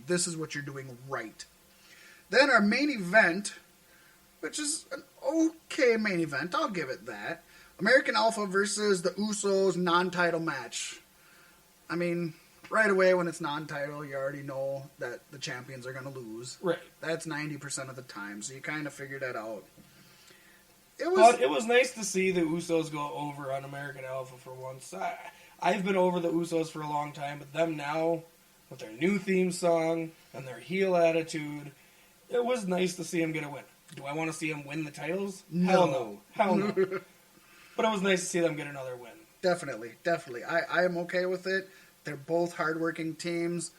This is what you're doing right. Then our main event, which is an okay main event, I'll give it that. American Alpha versus the Usos non-title match. I mean, right away when it's non-title, you already know that the champions are going to lose. Right. That's 90% of the time, so you kind of figured that out. But it was nice to see the Usos go over on American Alpha for once. I've been over the Usos for a long time, but them now, with their new theme song and their heel attitude, it was nice to see them get a win. Do I want to see them win the titles? No. Hell no. But it was nice to see them get another win. Definitely. I am okay with it. They're both hardworking teams.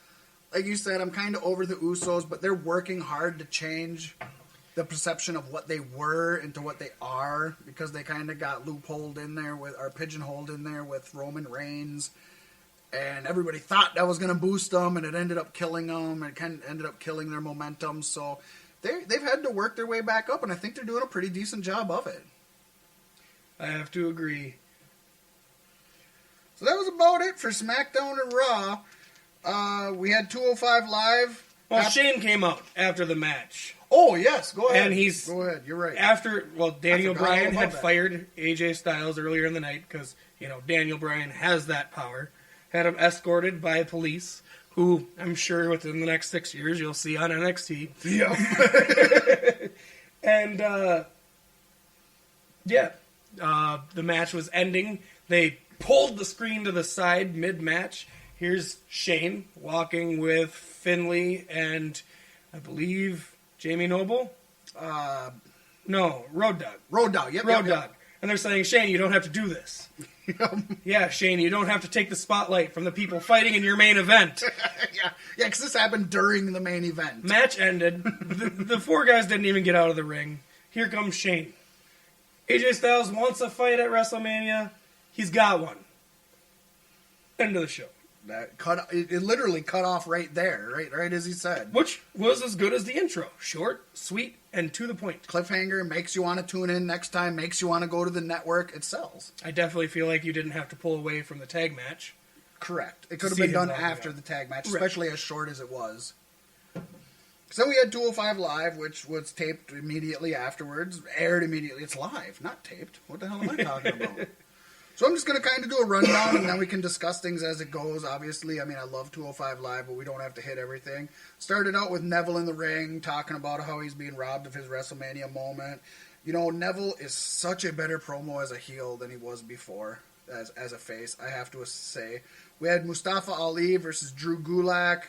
Like you said, I'm kind of over the Usos, but they're working hard to change the perception of what they were into what they are, because they kind of got pigeonholed in there with Roman Reigns, and everybody thought that was going to boost them, and it ended up killing them, and it kind of ended up killing their momentum. So they've had to work their way back up, and I think they're doing a pretty decent job of it. I have to agree. So that was about it for SmackDown and Raw. We had 205 Live. Well, Shane came out after the match. Oh, yes, go ahead. And go ahead, you're right. Daniel Bryan had fired AJ Styles earlier in the night because, Daniel Bryan has that power. Had him escorted by police, who I'm sure within the next 6 years you'll see on NXT. Yeah. And, the match was ending. They pulled the screen to the side mid-match. Here's Shane walking with Finlay and, I believe, Jamie Noble? No, Road Dogg. Road Dogg, yep. Road Dogg. And they're saying, Shane, you don't have to do this. Yeah, Shane, you don't have to take the spotlight from the people fighting in your main event. Yeah, because this happened during the main event. Match ended. The four guys didn't even get out of the ring. Here comes Shane. AJ Styles wants a fight at WrestleMania. He's got one. End of the show. It literally cut off right there, right as he said. Which was as good as the intro. Short, sweet, and to the point. Cliffhanger, makes you want to tune in next time, makes you want to go to the network. It sells. I definitely feel like you didn't have to pull away from the tag match. Correct. It could have been done after the tag match, especially as short as it was. So we had 205 Live, which was taped immediately afterwards, aired immediately. It's live, not taped. What the hell am I talking about? So I'm just going to kind of do a rundown, and then we can discuss things as it goes. Obviously, I mean, I love 205 Live, but we don't have to hit everything. Started out with Neville in the ring, talking about how he's being robbed of his WrestleMania moment. Neville is such a better promo as a heel than he was before as a face, I have to say. We had Mustafa Ali versus Drew Gulak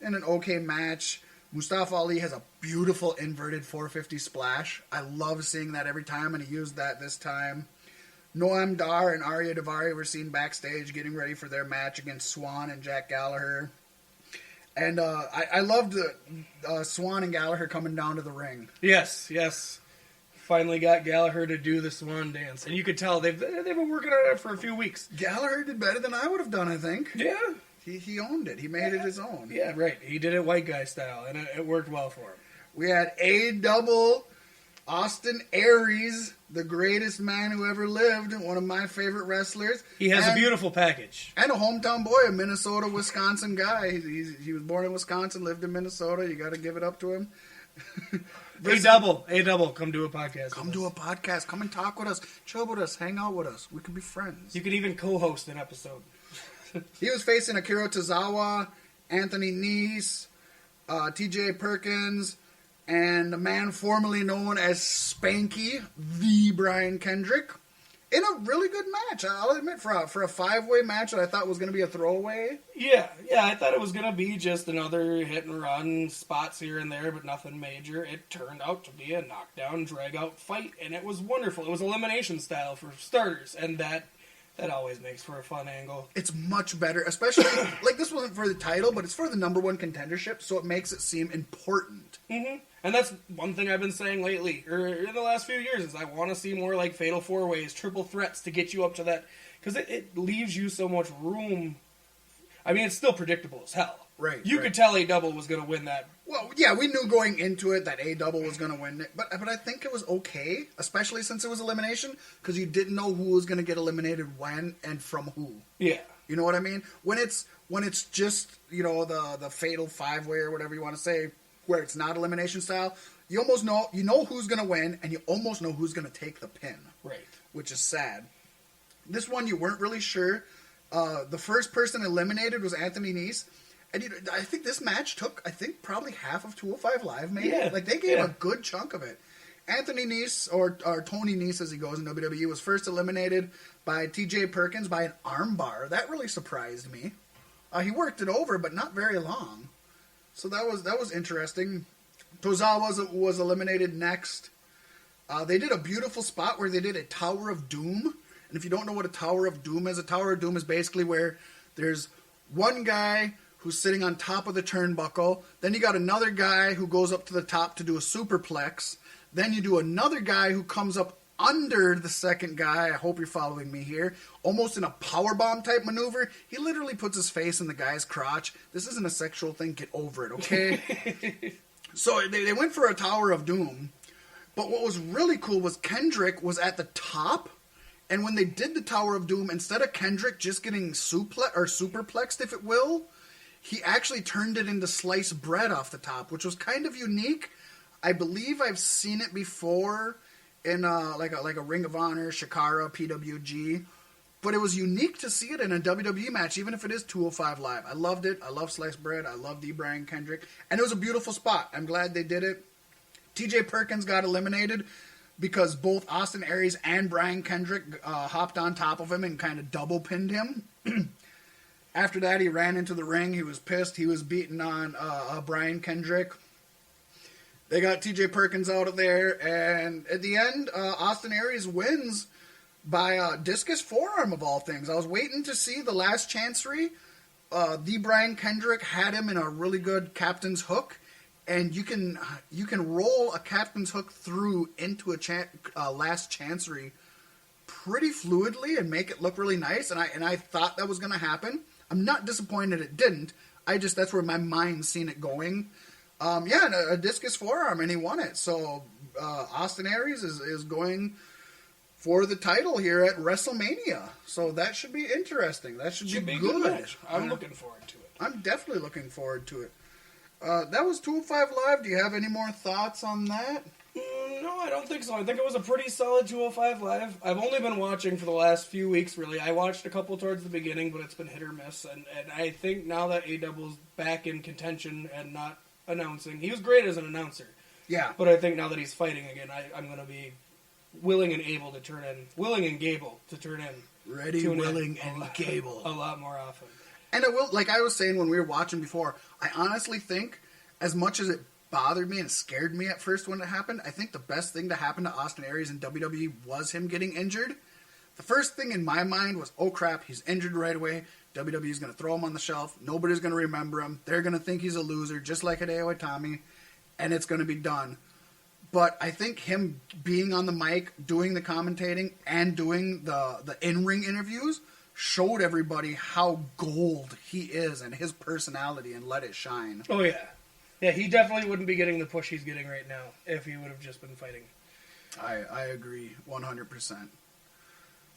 in an okay match. Mustafa Ali has a beautiful inverted 450 splash. I love seeing that every time, and he used that this time. Noam Dar and Arya Daivari were seen backstage getting ready for their match against Swan and Jack Gallagher. And I loved Swan and Gallagher coming down to the ring. Yes. Finally got Gallagher to do the Swan dance. And you could tell they've been working on it for a few weeks. Gallagher did better than I would have done, I think. Yeah. He owned it. He made it his own. Yeah, right. He did it white guy style, and it worked well for him. We had A-double Austin Aries, the greatest man who ever lived, one of my favorite wrestlers. He has a beautiful package. And a hometown boy, a Minnesota, Wisconsin guy. He was born in Wisconsin, lived in Minnesota. You got to give it up to him. A-double, come do a podcast. Come do a podcast. Come and talk with us. Chill with us. Hang out with us. We could be friends. You could even co-host an episode. He was facing Akira Tozawa, Anthony Nese, T.J. Perkins, and the man formerly known as Spanky, the Brian Kendrick, in a really good match. I'll admit, for a five-way match that I thought was going to be a throwaway. Yeah, I thought it was going to be just another hit-and-run, spots here and there, but nothing major. It turned out to be a knockdown, drag-out fight, and it was wonderful. It was elimination style for starters, and that always makes for a fun angle. It's much better, especially, like, this wasn't for the title, but it's for the number one contendership, so it makes it seem important. Mm-hmm. And that's one thing I've been saying lately, or in the last few years, is I want to see more like Fatal 4-Ways, triple threats to get you up to that, because it leaves you so much room. I mean, it's still predictable as hell, Right. You could tell A-Double was going to win that. Well, yeah, we knew going into it that A-Double was going to win it, but I think it was okay, especially since it was elimination, because you didn't know who was going to get eliminated when and from who. Yeah. You know what I mean? When it's just, the fatal 5-way or whatever you want to say, where it's not elimination style, you almost know who's going to win, and you almost know who's going to take the pin. Right. Which is sad. This one you weren't really sure. The first person eliminated was Anthony Nese. And I think this match took, probably half of 205 Live, maybe. Yeah. Like, they gave a good chunk of it. Anthony Nese, or Tony Nese as he goes in WWE, was first eliminated by TJ Perkins by an armbar. That really surprised me. He worked it over, but not very long. So that was interesting. Tozawa was eliminated next. They did a beautiful spot where they did a Tower of Doom. And if you don't know what a Tower of Doom is, a Tower of Doom is basically where there's one guy who's sitting on top of the turnbuckle. Then you got another guy who goes up to the top to do a superplex. Then you do another guy who comes up under the second guy. I hope you're following me here. Almost in a powerbomb type maneuver. He literally puts his face in the guy's crotch. This isn't a sexual thing. Get over it, okay? So they went for a Tower of Doom. But what was really cool was Kendrick was at the top. And when they did the Tower of Doom, instead of Kendrick just getting superplexed, if it will, he actually turned it into sliced bread off the top, which was kind of unique. I believe I've seen it before in like a Ring of Honor, Shikara, PWG. But it was unique to see it in a WWE match, even if it is 205 Live. I loved it. I love sliced bread. I love Brian Kendrick. And it was a beautiful spot. I'm glad they did it. TJ Perkins got eliminated because both Austin Aries and Brian Kendrick hopped on top of him and kind of double pinned him. After that, he ran into the ring. He was pissed. He was beating on Brian Kendrick. They got TJ Perkins out of there, and at the end, Austin Aries wins by discus forearm of all things. I was waiting to see the last chancery. The Brian Kendrick had him in a really good captain's hook, and you can roll a captain's hook through into a last chancery pretty fluidly and make it look really nice. And I thought that was going to happen. I'm not disappointed it didn't. That's where my mind's seen it going. And a discus forearm, and he won it. So Austin Aries is going for the title here at WrestleMania. So that should be interesting. That should be good. Match. I'm looking forward to it. I'm definitely looking forward to it. That was 205 Live. Do you have any more thoughts on that? No, I don't think so. I think it was a pretty solid 205 Live. I've only been watching for the last few weeks, really. I watched a couple towards the beginning, but it's been hit or miss. And I think now that A-Double's back in contention and not announcing, he was great as an announcer. Yeah. But I think now that he's fighting again, I'm going to be willing and gable to turn in. Ready, willing, and Gable. A lot more often. And it will, like I was saying when we were watching before, I honestly think, as much as it bothered me and scared me at first when it happened, I think the best thing to happen to Austin Aries in WWE was him getting injured. The first thing in my mind was, oh crap, he's injured right away. WWE's going to throw him on the shelf. Nobody's going to remember him. They're going to think he's a loser, just like Hideo Itami, and it's going to be done. But I think him being on the mic, doing the commentating, and doing the in-ring interviews showed everybody how gold he is and his personality and let it shine. Oh, yeah. Yeah, he definitely wouldn't be getting the push he's getting right now if he would have just been fighting. I agree 100%.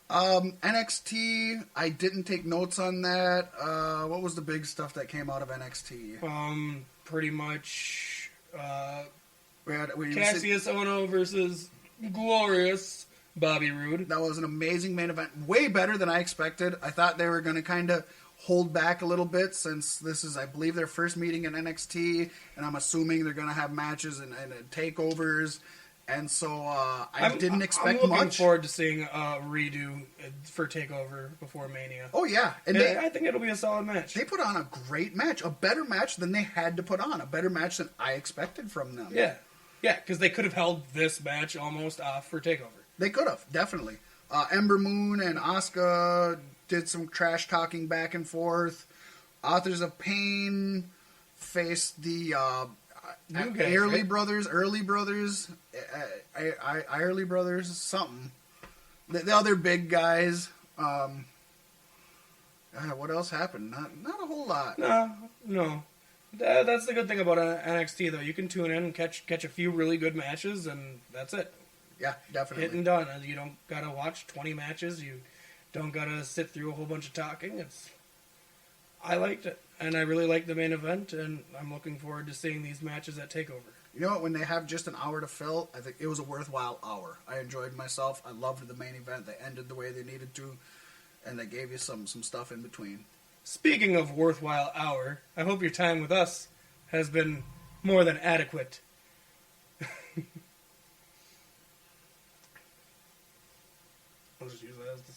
NXT, I didn't take notes on that. What was the big stuff that came out of NXT? Pretty much we Cassius Ohno versus glorious Bobby Roode. That was an amazing main event. Way better than I expected. I thought they were going to kind of hold back a little bit since this is, I believe, their first meeting in NXT, and I'm assuming they're going to have matches and takeovers. And so I didn't expect much. I'm looking forward to seeing a redo for TakeOver before Mania. Oh, yeah. And I think it'll be a solid match. They put on a great match. A better match than they had to put on. A better match than I expected from them. Yeah. Yeah, because they could have held this match almost off for TakeOver. They could have, definitely. Ember Moon and Asuka did some trash talking back and forth. Authors of Pain faced the Early Brothers, something. The other big guys. What else happened? Not a whole lot. No, No. That's the good thing about NXT, though. You can tune in and catch a few really good matches, and that's it. Yeah, definitely. Hit and done. You don't gotta watch 20 matches. You don't gotta sit through a whole bunch of talking. I liked it, and I really liked the main event, and I'm looking forward to seeing these matches at TakeOver. You know what? When they have just an hour to fill, I think it was a worthwhile hour. I enjoyed myself. I loved the main event. They ended the way they needed to, and they gave you some stuff in between. Speaking of worthwhile hour, I hope your time with us has been more than adequate. I'll just use that as the...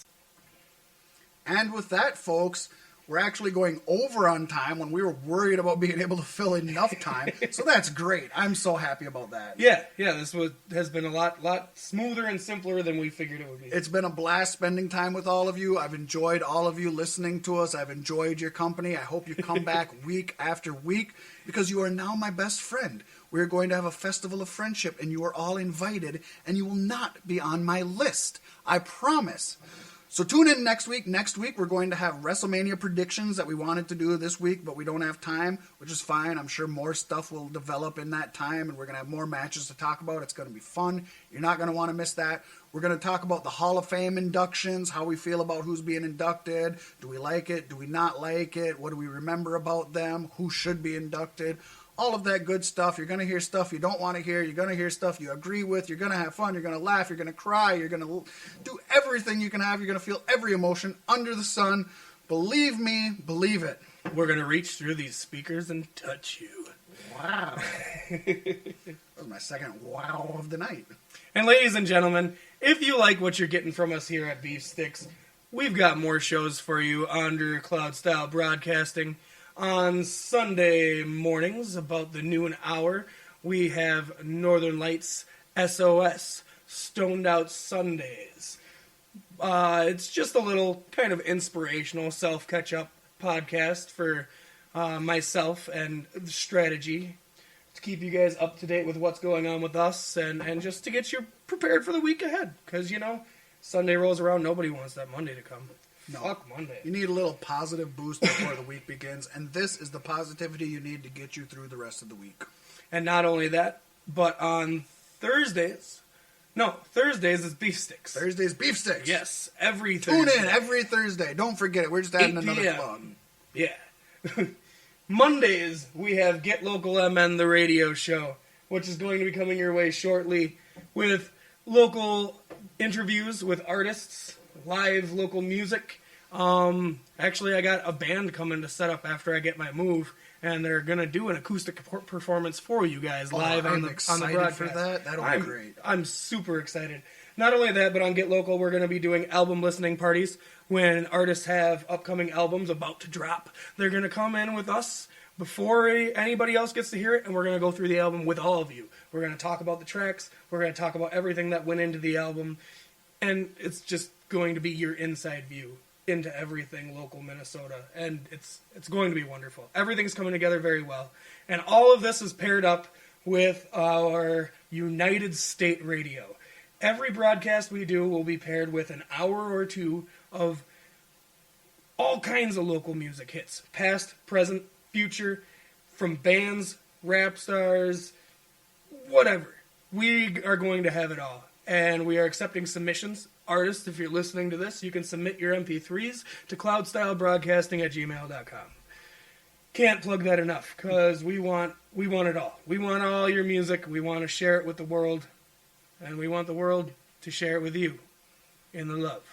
And with that, folks, we're actually going over on time when we were worried about being able to fill enough time. So that's great. I'm so happy about that. Yeah, this has been a lot smoother and simpler than we figured it would be. It's been a blast spending time with all of you. I've enjoyed all of you listening to us. I've enjoyed your company. I hope you come back week after week because you are now my best friend. We're going to have a festival of friendship, and you are all invited, and you will not be on my list. I promise. So tune in next week. Next week, we're going to have WrestleMania predictions that we wanted to do this week, but we don't have time, which is fine. I'm sure more stuff will develop in that time, and we're going to have more matches to talk about. It's going to be fun. You're not going to want to miss that. We're going to talk about the Hall of Fame inductions, how we feel about who's being inducted. Do we like it? Do we not like it? What do we remember about them? Who should be inducted? All of that good stuff. You're going to hear stuff you don't want to hear. You're going to hear stuff you agree with. You're going to have fun. You're going to laugh. You're going to cry. You're going to do everything you can have. You're going to feel every emotion under the sun. Believe me, believe it. We're going to reach through these speakers and touch you. Wow. That was my second wow of the night. And ladies and gentlemen, if you like what you're getting from us here at Beef Sticks, we've got more shows for you under Cloud Style Broadcasting. On Sunday mornings, about the noon hour, we have Northern Lights SOS, Stoned Out Sundays. It's just a little kind of inspirational self-catch-up podcast for myself and the strategy to keep you guys up to date with what's going on with us and just to get you prepared for the week ahead. Because, Sunday rolls around, nobody wants that Monday to come. No. Fuck Monday. You need a little positive boost before the week begins, and this is the positivity you need to get you through the rest of the week. And not only that, but on Thursdays is Beef Sticks. Thursday's Beef Sticks. Yes, every Thursday. Tune in every Thursday. Don't forget it. We're just adding 8 another p.m. plug. Yeah. Mondays, we have Get Local MN, the radio show, which is going to be coming your way shortly with local interviews with artists, live local music. Actually, I got a band coming to set up after I get my move, and they're gonna do an acoustic performance for you guys live on the broadcast. For that. That'll be great. I'm super excited. Not only that, but on Get Local, we're gonna be doing album listening parties when artists have upcoming albums about to drop. They're gonna come in with us before anybody else gets to hear it, and we're gonna go through the album with all of you. We're gonna talk about the tracks. We're gonna talk about everything that went into the album, and it's just going to be your inside view into everything local Minnesota, and it's going to be wonderful. Everything's coming together very well, and all of this is paired up with our United State Radio. Every broadcast we do will be paired with an hour or two of all kinds of local music hits, past, present, future, from bands, rap stars, whatever. We are going to have it all, and we are accepting submissions. Artists, if you're listening to this, you can submit your MP3s to cloudstylebroadcasting@gmail.com. Can't plug that enough, because we want it all. We want all your music. We want to share it with the world, and we want the world to share it with you in the love.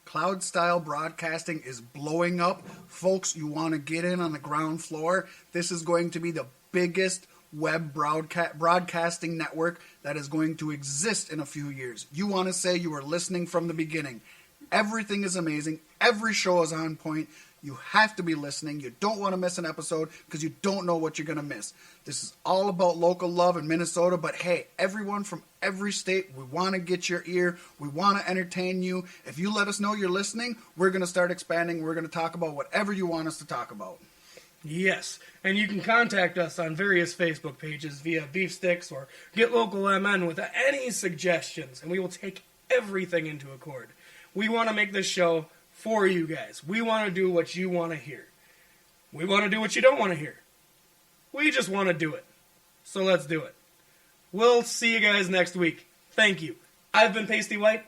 Cloud Style Broadcasting is blowing up. Folks, you want to get in on the ground floor. This is going to be the biggest web broadcasting network that is going to exist in a few years. You want to say you were listening from the beginning. Everything is amazing. Every show is on point. You have to be listening. You don't want to miss an episode because you don't know what you're going to miss. This is all about local love in Minnesota, but hey, everyone from every state, we want to get your ear. We want to entertain you. If you let us know you're listening, we're going to start expanding. We're going to talk about whatever you want us to talk about. Yes, and you can contact us on various Facebook pages via Beef Sticks or Get Local MN with any suggestions, and we will take everything into accord. We want to make this show for you guys. We want to do what you want to hear. We want to do what you don't want to hear. We just want to do it. So let's do it. We'll see you guys next week. Thank you. I've been Pasty White.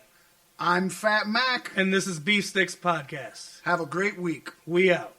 I'm Fat Mac. And this is Beef Sticks Podcast. Have a great week. We out.